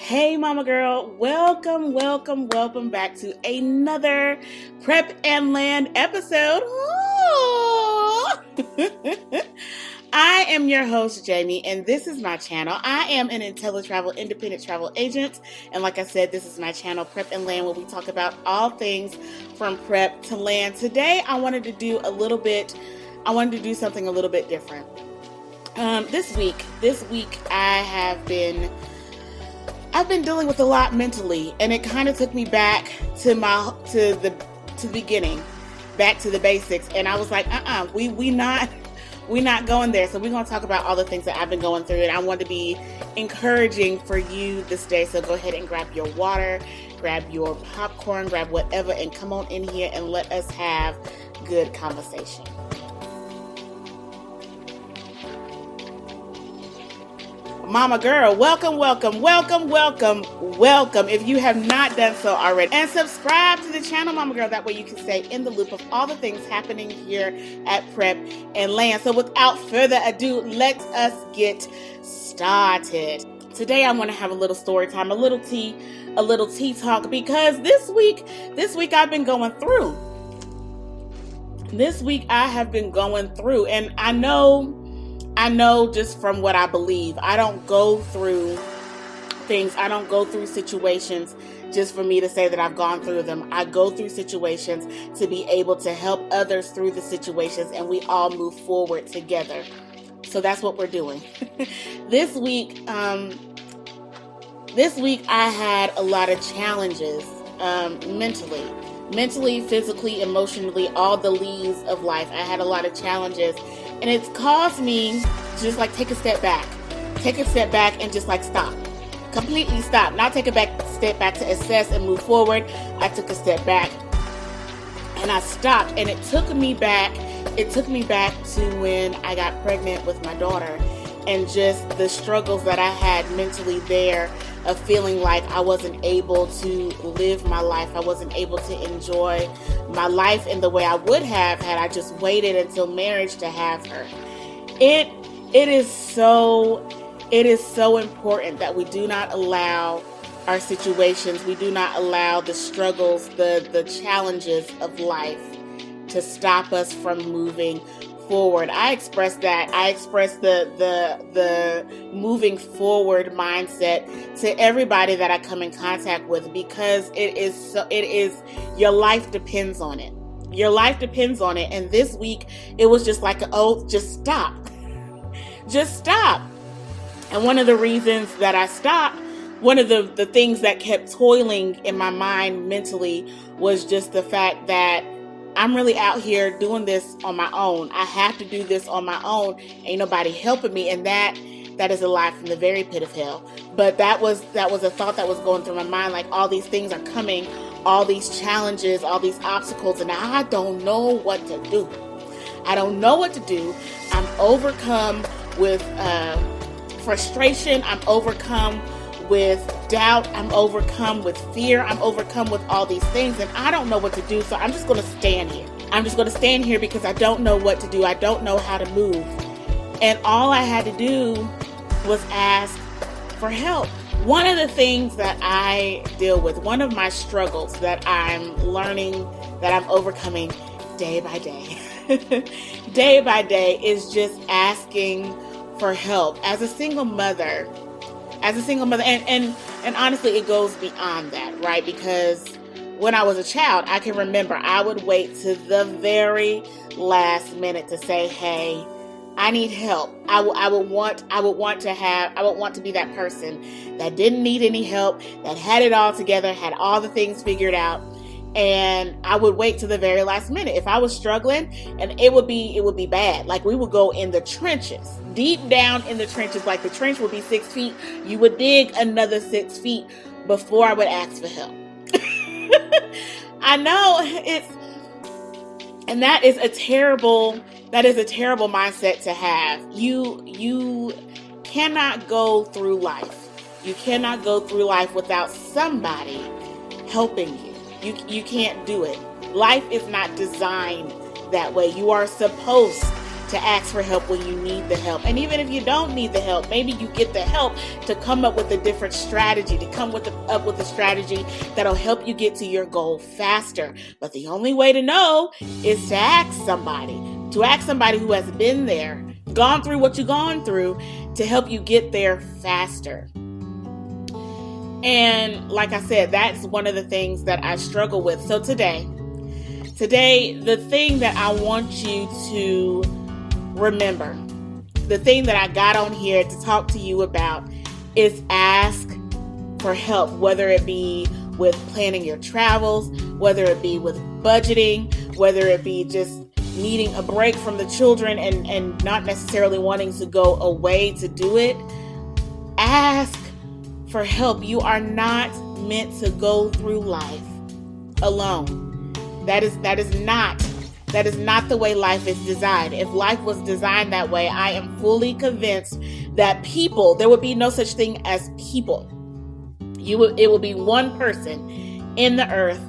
Hey, Momma Girl, welcome back to another Prep and Land episode. I am your host, Jaime, and this is my channel. I am an InteleTravel Independent Travel Agent, and like I said, this is my channel, Prep and Land, where we talk about all things from prep to land. Today, I wanted to do something a little bit different. This week, I've been dealing with a lot mentally, and it kind of took me back to the beginning, back to the basics. And I was like, we not going there. So we're going to talk about all the things that I've been going through, and I want to be encouraging for you this day. So go ahead and grab your water, grab your popcorn, grab whatever, and come on in here and let us have good conversation. Momma Girl, welcome. If you have not done so already. And subscribe to the channel, Momma Girl. That way you can stay in the loop of all the things happening here at Prep and Land. So without further ado, let us get started. Today I want to have a little story time, a little tea talk, because this week I've been going through. This week I have been going through, and I know just from what I believe, I don't go through things, I don't go through situations just for me to say that I've gone through them. I go through situations to be able to help others through the situations, and we all move forward together. So that's what we're doing. This week I had a lot of challenges, mentally, physically, emotionally, all the leaves of life. I had a lot of challenges. And it's caused me to just take a step back and just stop, completely stop, not take a step back to assess and move forward. I took a step back and I stopped, and it took me back to when I got pregnant with my daughter, and just the struggles that I had mentally there, of feeling like I wasn't able to live my life. I wasn't able to enjoy my life in the way I would have had I just waited until marriage to have her. It is so important that we do not allow our situations, we do not allow the struggles, the challenges of life to stop us from moving forward. I express the moving forward mindset to everybody that I come in contact with, because it is your life depends on it. Your life depends on it. And this week it was just just stop. Just stop. And one of the reasons that I stopped, one of the things that kept toiling in my mind mentally, was just the fact that I'm really out here doing this on my own. I have to do this on my own. Ain't nobody helping me. And that is a lie from the very pit of hell. But that was a thought that was going through my mind. Like, all these things are coming, all these challenges, all these obstacles, and I don't know what to do. I'm overcome with frustration. I'm overcome with doubt. I'm overcome with fear. I'm overcome with all these things, and I don't know what to do. So I'm just going to stand here. Because I don't know what to do. I don't know how to move. And all I had to do was ask for help. One of the things that I deal with, one of my struggles that I'm learning, that I'm overcoming day by day, is just asking for help. As a single mother, and honestly, it goes beyond that, right? Because when I was a child, I can remember I would wait to the very last minute to say, hey, I need help. I would want to be that person that didn't need any help, that had it all together, had all the things figured out. And I would wait to the very last minute. If I was struggling, and it would be bad. Like, we would go in the trenches, deep down in the trenches. Like, the trench would be 6 feet. You would dig another 6 feet before I would ask for help. I know and that is a terrible mindset to have. You cannot go through life. You cannot go through life without somebody helping you. You can't do it. Life is not designed that way. You are supposed to ask for help when you need the help. And even if you don't need the help, maybe you get the help to come up with a different strategy, to come up with a strategy that'll help you get to your goal faster. But the only way to know is to ask somebody who has been there, gone through what you've gone through, to help you get there faster. And like I said, that's one of the things that I struggle with. So today, the thing that I want you to remember, the thing that I got on here to talk to you about, is ask for help, whether it be with planning your travels, whether it be with budgeting, whether it be just needing a break from the children and not necessarily wanting to go away to do it. Ask for help. You are not meant to go through life alone. That is not the way life is designed. If life was designed that way, I am fully convinced that there would be no such thing as people. It will be one person in the earth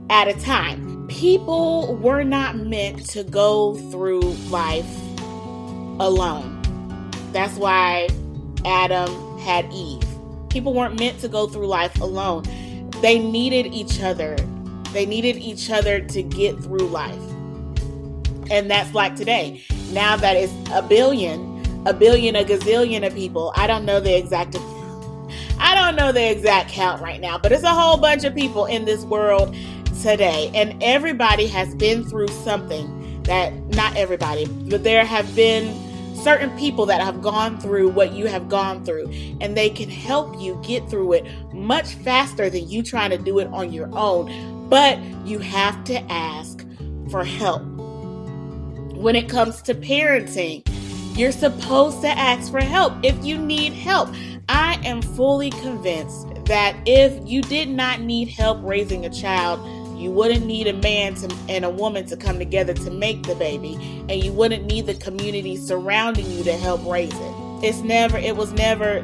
at a time. People were not meant to go through life alone. That's why Adam had Eve. People weren't meant to go through life alone. They needed each other. They needed each other to get through life. And that's like today. Now that it's a billion, a gazillion of people. I don't know the exact count right now, but it's a whole bunch of people in this world today. And everybody has been through something. That, not everybody, but there have been certain people that have gone through what you have gone through, and they can help you get through it much faster than you trying to do it on your own. But you have to ask for help. When it comes to parenting, you're supposed to ask for help if you need help. I am fully convinced that if you did not need help raising a child, you wouldn't need a man and a woman to come together to make the baby, and you wouldn't need the community surrounding you to help raise it. It was never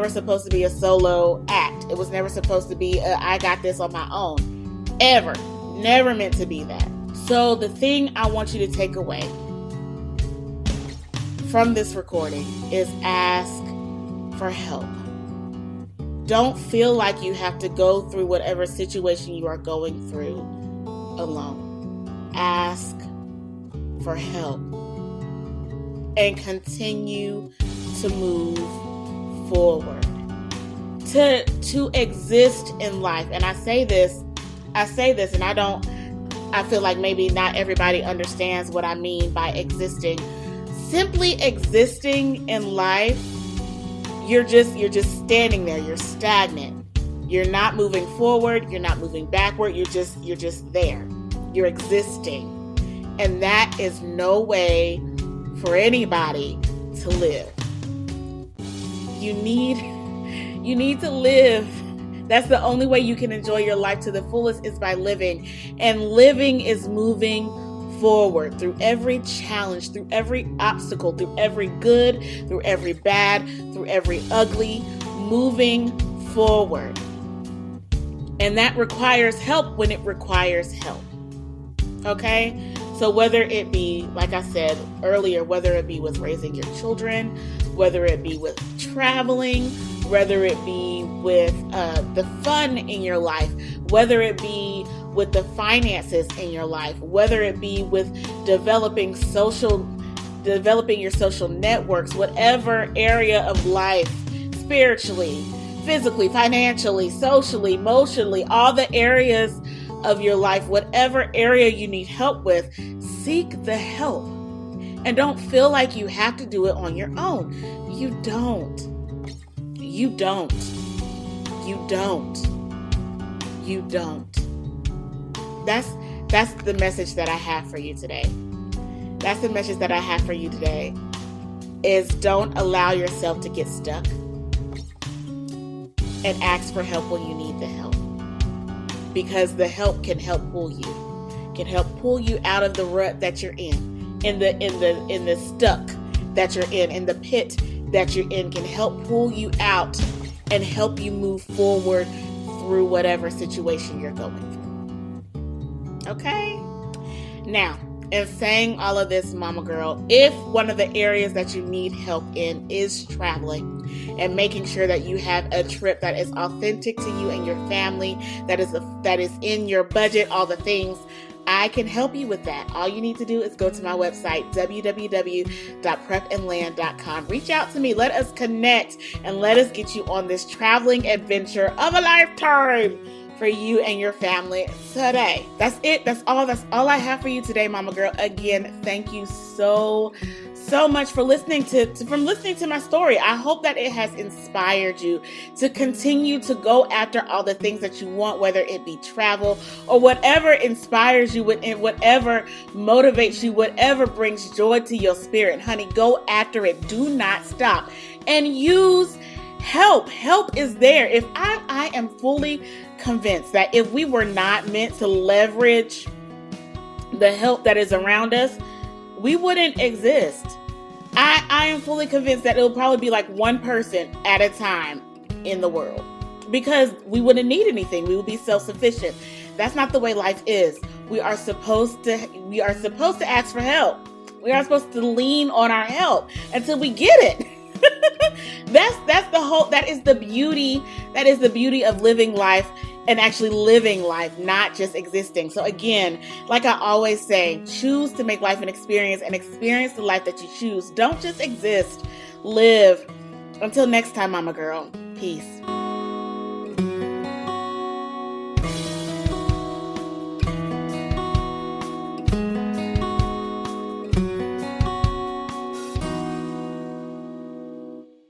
supposed to be a solo act. It was never supposed to be I got this on my own. Ever. Never meant to be that. So the thing I want you to take away from this recording is ask for help. Don't feel like you have to go through whatever situation you are going through alone. Ask for help and continue to move forward. To exist in life. And I say this and I feel like maybe not everybody understands what I mean by existing. Simply existing in life, you're just standing there. You're stagnant. You're not moving forward. You're not moving backward. You're just there. You're existing. And that is no way for anybody to live. You need to live. That's the only way you can enjoy your life to the fullest, is by living. And living is moving forward through every challenge, through every obstacle, through every good, through every bad, through every ugly, moving forward. And that requires help when it requires help. Okay? So whether it be, like I said earlier, whether it be with raising your children, whether it be with traveling, whether it be with the fun in your life, whether it be with the finances in your life, whether it be with developing your social networks, whatever area of life, spiritually, physically, financially, socially, emotionally, all the areas of your life, whatever area you need help with, seek the help. And don't feel like you have to do it on your own. You don't. That's the message that I have for you today. That's the message that I have for you today, is don't allow yourself to get stuck, and ask for help when you need the help. Because the help can help pull you out of the rut that you're in the stuck that you're in the pit that you're in, can help pull you out and help you move forward through whatever situation you're going through. Okay? Now, And saying all of this, Momma Girl, if one of the areas that you need help in is traveling and making sure that you have a trip that is authentic to you and your family, that is in your budget, all the things, I can help you with that. All you need to do is go to my website, www.prepandland.com. Reach out to me. Let us connect and let us get you on this traveling adventure of a lifetime for you and your family today. That's it. That's all I have for you today, Momma Girl. Again, thank you so much for listening to my story. I hope that it has inspired you to continue to go after all the things that you want, whether it be travel or whatever inspires you, whatever motivates you, whatever brings joy to your spirit. Honey, go after it. Do not stop. And use help. Help is there. If I am fully convinced that if we were not meant to leverage the help that is around us, we wouldn't exist. I am fully convinced that it'll probably be like one person at a time in the world, because we wouldn't need anything. We would be self-sufficient. That's not the way life is. We are supposed to ask for help. We are supposed to lean on our help until we get it. That is the beauty of living life, and actually living life, not just existing. So again, like I always say, choose to make life an experience and experience the life that you choose. Don't just exist, live. Until next time, Momma Girl. Peace.